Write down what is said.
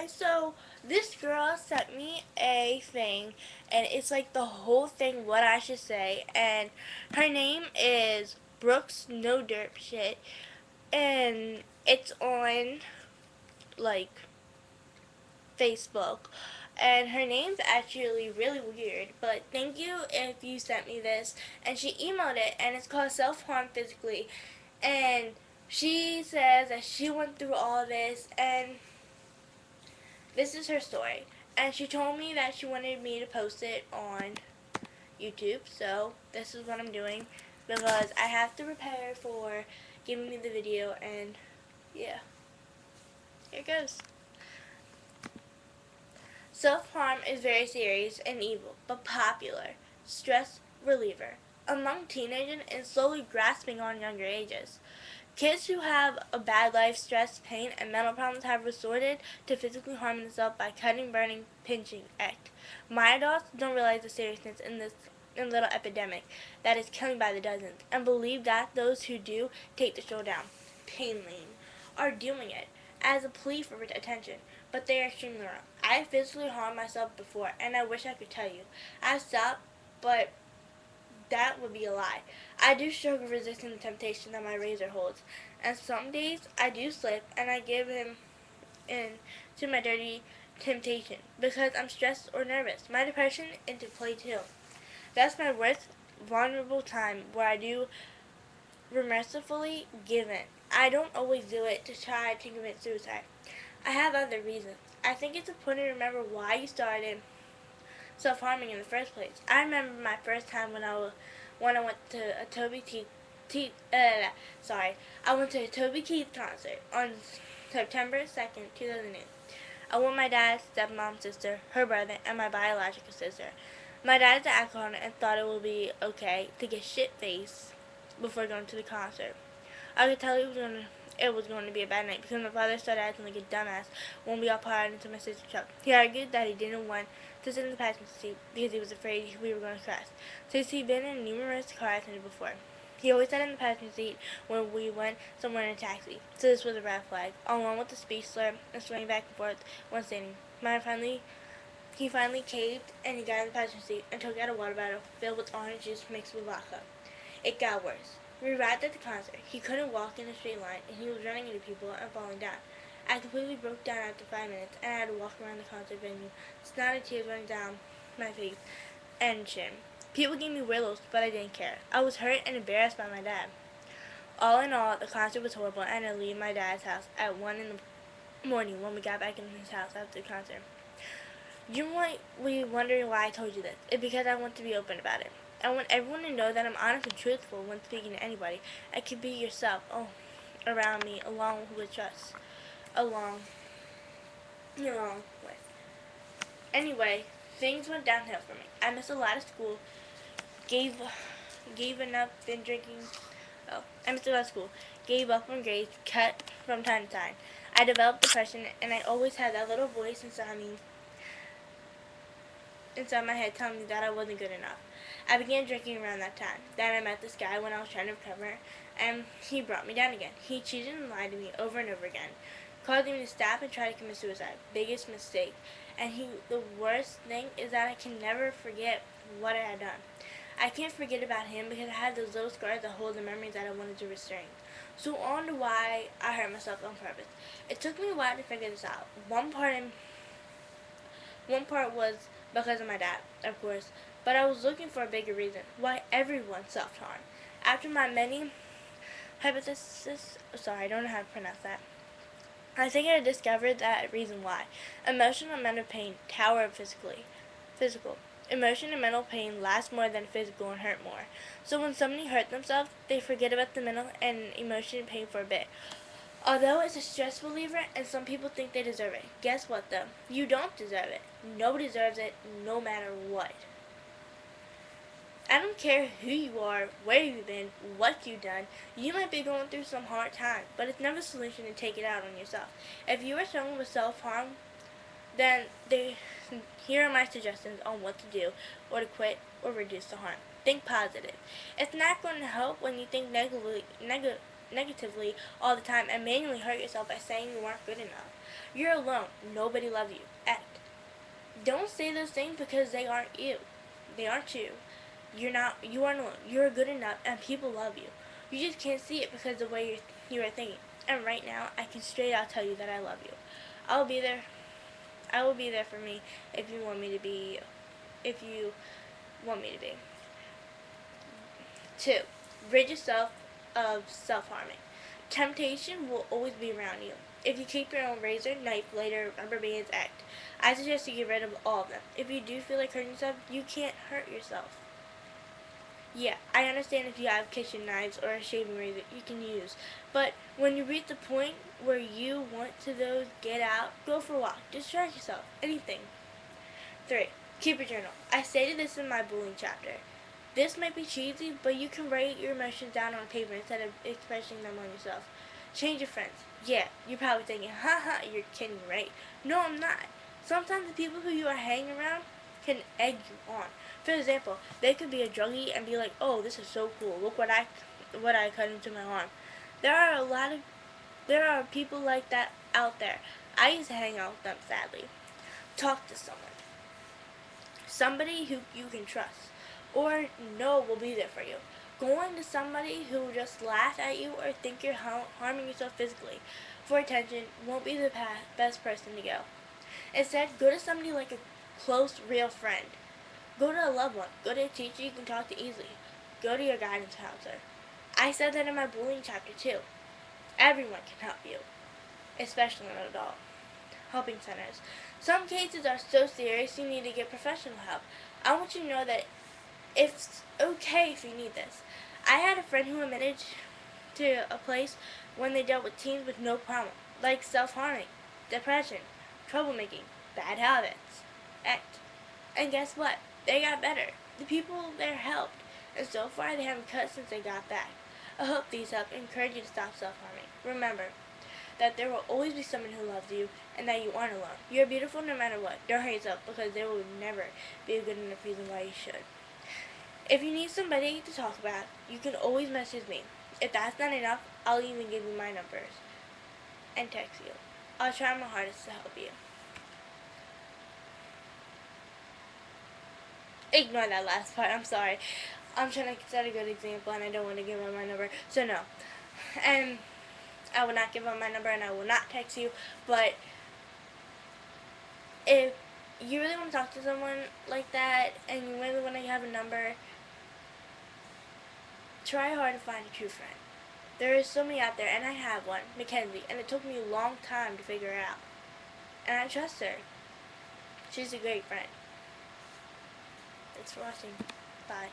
Hi, so this girl sent me a thing, and it's like the whole thing, what I should say, and her name is Brooks No Derp Shit, and it's on, like, Facebook, and her name's actually really weird, but thank you if you sent me this, and she emailed it, and it's called Self-Harm Physically, and she says that she went through all this, and this is her story. And she told me that she wanted me to post it on YouTube. So this is what I'm doing because I have to prepare for giving me the video. And yeah, here it goes. Self-harm is very serious and evil, but popular. Stress reliever among teenagers and slowly grasping on younger ages. Kids who have a bad life, stress, pain, and mental problems have resorted to physically harming themselves by cutting, burning, pinching, act. My adults don't realize the seriousness in this little epidemic that is killing by the dozens, and believe that those who do take the show down, pain lane, are doing it as a plea for attention, but they are extremely wrong. I have physically harmed myself before, and I wish I could tell you. I've stopped, but that would be a lie. I do struggle resisting the temptation that my razor holds, and some days I do slip and I give him in to my dirty temptation because I'm stressed or nervous. My depression into play too. That's my worst vulnerable time where I do mercifully give in. I don't always do it to try to commit suicide. I have other reasons. I think it's important to remember why you started self-harming in the first place. I remember my first time when I went to a I went to a Toby Keith concert on September 2nd, 2008. I went with my dad, stepmom, sister, her brother, and my biological sister. My dad is an alcoholic and thought it would be okay to get shit-faced before going to the concert. I could tell it was going to be a bad night because my father started acting like a dumbass when we all piled into my sister's truck. He argued that he didn't want to sit in the passenger seat because he was afraid we were going to crash, since he'd been in numerous car accidents before. He always sat in the passenger seat when we went somewhere in a taxi, so this was a red flag, along with the speech slur and swaying back and forth when standing. He finally caved and he got in the passenger seat and took out a water bottle filled with orange juice mixed with vodka. It got worse. We arrived at the concert. He couldn't walk in a straight line, and he was running into people and falling down. I completely broke down after 5 minutes, and I had to walk around the concert venue, snot and tears running down my face and chin. People gave me weird looks, but I didn't care. I was hurt and embarrassed by my dad. All in all, the concert was horrible, and I leave my dad's house at 1 in the morning when we got back in his house after the concert. You might be wondering why I told you this. It's because I want to be open about it. I want everyone to know that I'm honest and truthful when speaking to anybody. I can be yourself around me along with trust. Along with. Anyway, things went downhill for me. I missed a lot of school, gave up in drinking. I missed a lot of school, gave up on grades, cut from time to time. I developed depression, and I always had that little voice inside my head telling me that I wasn't good enough. I began drinking around that time. Then I met this guy when I was trying to recover, and he brought me down again. He cheated and lied to me over and over again, causing me to stop and try to commit suicide. Biggest mistake. And the worst thing is that I can never forget what I had done. I can't forget about him because I had those little scars that hold the memories that I wanted to restrain. So on to why I hurt myself on purpose. It took me a while to figure this out. One part was because of my dad, of course, but I was looking for a bigger reason why everyone self-harm. After my many hypotheses, I don't know how to pronounce that. I think I discovered that reason why. Emotional and mental pain tower physical. Emotion and mental pain last more than physical and hurt more. So when somebody hurt themselves, they forget about the mental and emotion and pain for a bit. Although it's a stress reliever and some people think they deserve it, guess what though? You don't deserve it. Nobody deserves it, no matter what. I don't care who you are, where you've been, what you've done. You might be going through some hard time, but it's never a solution to take it out on yourself. If you are struggling with self-harm, then here are my suggestions on what to do, or to quit, or reduce the harm. Think positive. It's not going to help when you think negatively all the time and manually hurt yourself by saying you aren't good enough. You're alone. Nobody loves you. Act. Don't say those things because they aren't you. They aren't you. You aren't alone. You're good enough and people love you. You just can't see it because of the way you are thinking. And right now, I can straight out tell you that I love you. I'll be there. I will be there for me if you want me to be you. If you want me to be. 2. Rid yourself of self-harming. Temptation will always be around you. If you keep your own razor, knife, lighter, rubber bands, act. I suggest you get rid of all of them. If you do feel like hurting yourself, you can't hurt yourself. Yeah, I understand if you have kitchen knives or a shaving razor you can use, but when you reach the point where you want to those, get out, go for a walk, distract yourself, anything. 3. Keep a journal. I stated this in my bullying chapter. This might be cheesy, but you can write your emotions down on paper instead of expressing them on yourself. Change your friends. Yeah, you're probably thinking, haha, you're kidding, right? No, I'm not. Sometimes the people who you are hanging around can egg you on. For example, they could be a druggie and be like, oh, this is so cool. Look what I cut into my arm. There are people like that out there. I used to hang out with them, sadly. Talk to someone. Somebody who you can trust or know will be there for you. Going to somebody who will just laugh at you or think you're harming yourself physically for attention won't be the best person to go. Instead, go to somebody like a close, real friend. Go to a loved one. Go to a teacher you can talk to easily. Go to your guidance counselor. I said that in my bullying chapter too. Everyone can help you, especially an adult. Helping centers. Some cases are so serious you need to get professional help. I want you to know that it's okay if you need this. I had a friend who admitted to a place when they dealt with teens with no problem, like self-harming, depression, troublemaking, bad habits, act. And guess what? They got better. The people there helped, and so far they haven't cut since they got back. I hope these help encourage you to stop self-harming. Remember that there will always be someone who loves you and that you aren't alone. You're beautiful no matter what. Don't hurt yourself because there will never be a good enough reason why you should. If you need somebody to talk about, you can always message me. If that's not enough, I'll even give you my numbers and text you. I'll try my hardest to help you. Ignore that last part, I'm sorry. I'm trying to set a good example and I don't want to give out my number, so no. And I will not give out my number and I will not text you, but if you really want to talk to someone like that and you really want to have a number, try hard to find a true friend. There is so many out there, and I have one, Mackenzie, and it took me a long time to figure it out. And I trust her. She's a great friend. Thanks for watching. Bye.